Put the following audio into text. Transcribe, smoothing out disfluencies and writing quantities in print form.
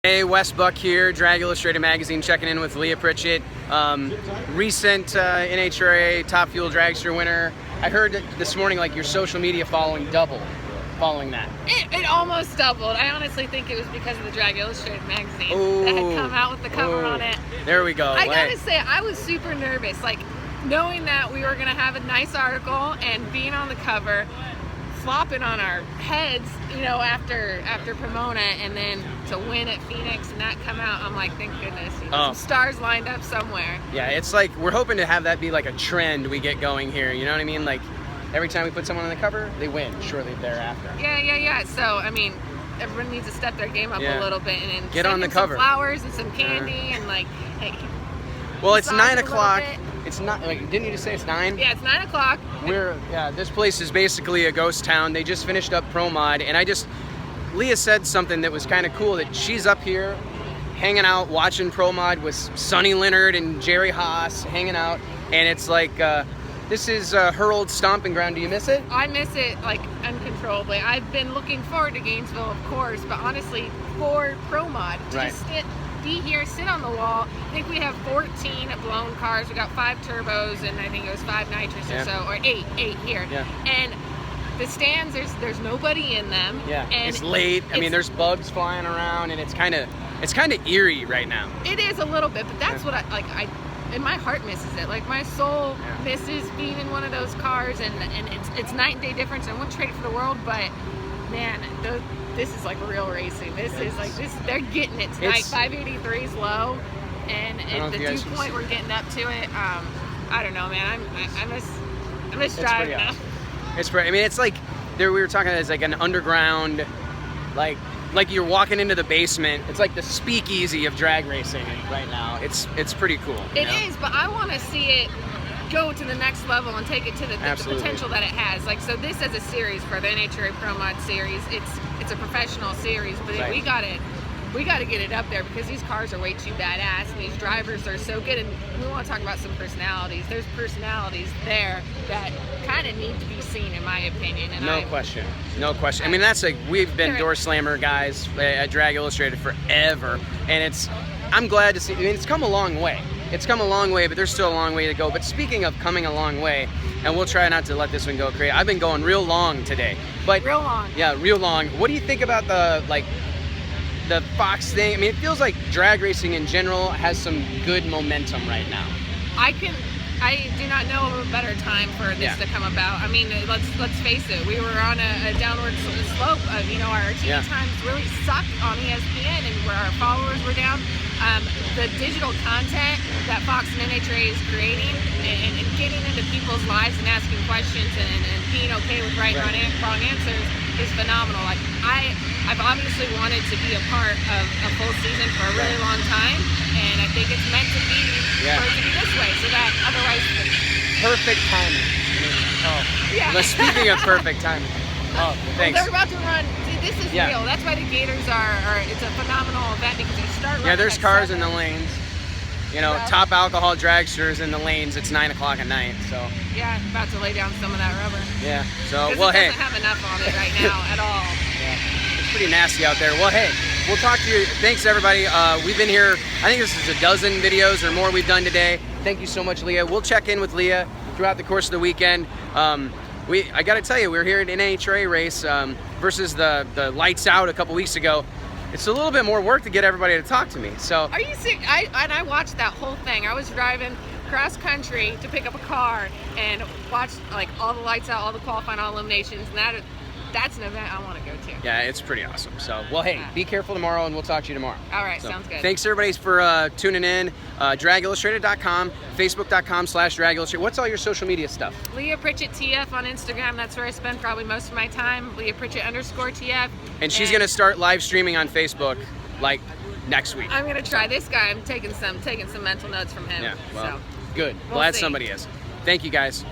Hey, Wes Buck here, Drag Illustrated Magazine, checking in with Leah Pritchett, recent NHRA Top Fuel Dragster winner. I heard this morning like your social media following doubled following that. It almost doubled. I honestly think it was because of the Drag Illustrated magazine that had come out with the cover on it. There we go. I gotta say, I was super nervous, like knowing that we were gonna have a nice article and being on the cover, flopping on our heads, you know, after Pomona, and then to win at Phoenix and that come out, I'm like, thank goodness, you know, some stars lined up somewhere. Yeah, it's like we're hoping to have that be like a trend we get going here. You know what I mean? Like every time we put someone on the cover, they win shortly thereafter. Yeah. So I mean, everyone needs to step their game up a little bit and get on the cover. Some flowers and some candy and like, hey. Well, it's 9 o'clock. It's not like, didn't you just say it's 9? Yeah, it's 9 o'clock. This place is basically a ghost town. They just finished up Pro Mod, and Leah said something that was kind of cool, that she's up here hanging out watching Pro Mod with Sonny Leonard and Jerry Haas hanging out, and it's like this is her old stomping ground. Do you miss it? I miss it like uncontrollably. I've been looking forward to Gainesville, of course, but honestly, for Pro Mod, to just be here, sit on the wall. I think we have 14 blown cars. We got 5 turbos and I think it was 5 nitrous or so, or 8 here. Yeah. And the stands, there's nobody in them. Yeah. And it's late. I mean, there's bugs flying around, and it's kind of eerie right now. It is a little bit, but that's what and my heart misses it. Like my soul misses being in one of those cars, and it's night and day difference. I wouldn't trade it for the world, but man, this is like real racing. This is like they're getting it tonight. 583 is low, and at the dew point we're getting up to it. I don't know, man. I miss driving now. It's pretty. I mean, it's like we were talking. It's like an underground, like you're walking into the basement. It's like the speakeasy of drag racing right now. It's pretty cool. It is, but I want to see it go to the next level and take it to the potential that it has. Like, so this as a series for the NHRA Pro Mod series, it's a professional series, but we got to get it up there because these cars are way too badass and these drivers are so good. And we want to talk about some personalities. There's personalities there that kind of need to be seen, in my opinion. And no question. I mean, that's like, we've been door slammer guys at Drag Illustrated forever, and I'm glad to see. I mean, it's come a long way. It's come a long way, but there's still a long way to go. But speaking of coming a long way, and we'll try not to let this one go crazy. I've been going real long today. But real long. Yeah, real long. What do you think about the Fox thing? I mean, it feels like drag racing in general has some good momentum right now. I do not know of a better time for this to come about. I mean, let's face it. We were on a downward slope of, you know, our TV times really sucked on ESPN, and where our followers were down. The digital content that Fox and NHRA is creating and getting into people's lives and asking questions and being okay with right and wrong answers is phenomenal. Like I've obviously wanted to be a part of a full season for a really long time, and I think it's meant to be for it to be this way, so that otherwise perfect timing. But speaking of perfect timing, thanks. Well, they're about to run. See, this is real. That's why the Gators are. It's a phenomenal event because they start. Yeah, there's cars in the lanes. You know, top alcohol dragsters in the lanes. It's 9 o'clock at night, so. Yeah, about to lay down some of that rubber. Yeah. So, well, hey. It doesn't have enough on it right now at all. Yeah. It's pretty nasty out there. Well, hey, we'll talk to you. Thanks, everybody. We've been here. I think this is a dozen videos or more we've done today. Thank you so much, Leah. We'll check in with Leah throughout the course of the weekend. I got to tell you, we were here at NHRA race versus the lights out a couple weeks ago. It's a little bit more work to get everybody to talk to me. So are you serious? I watched that whole thing. I was driving cross country to pick up a car and watched like all the lights out, all the qualifying, all eliminations, and that's an event I want to go to. Yeah, it's pretty awesome. So, well, hey, be careful tomorrow, and we'll talk to you tomorrow. All right, sounds good. Thanks, everybody, for tuning in. DragIllustrated.com, Facebook.com/DragIllustrated. What's all your social media stuff? Leah Pritchett TF on Instagram. That's where I spend probably most of my time. Leah Pritchett _TF. And she's going to start live streaming on Facebook, like, next week. I'm going to try. This guy, I'm taking some mental notes from him. Yeah, well, so good. Glad somebody is. Thank you, guys.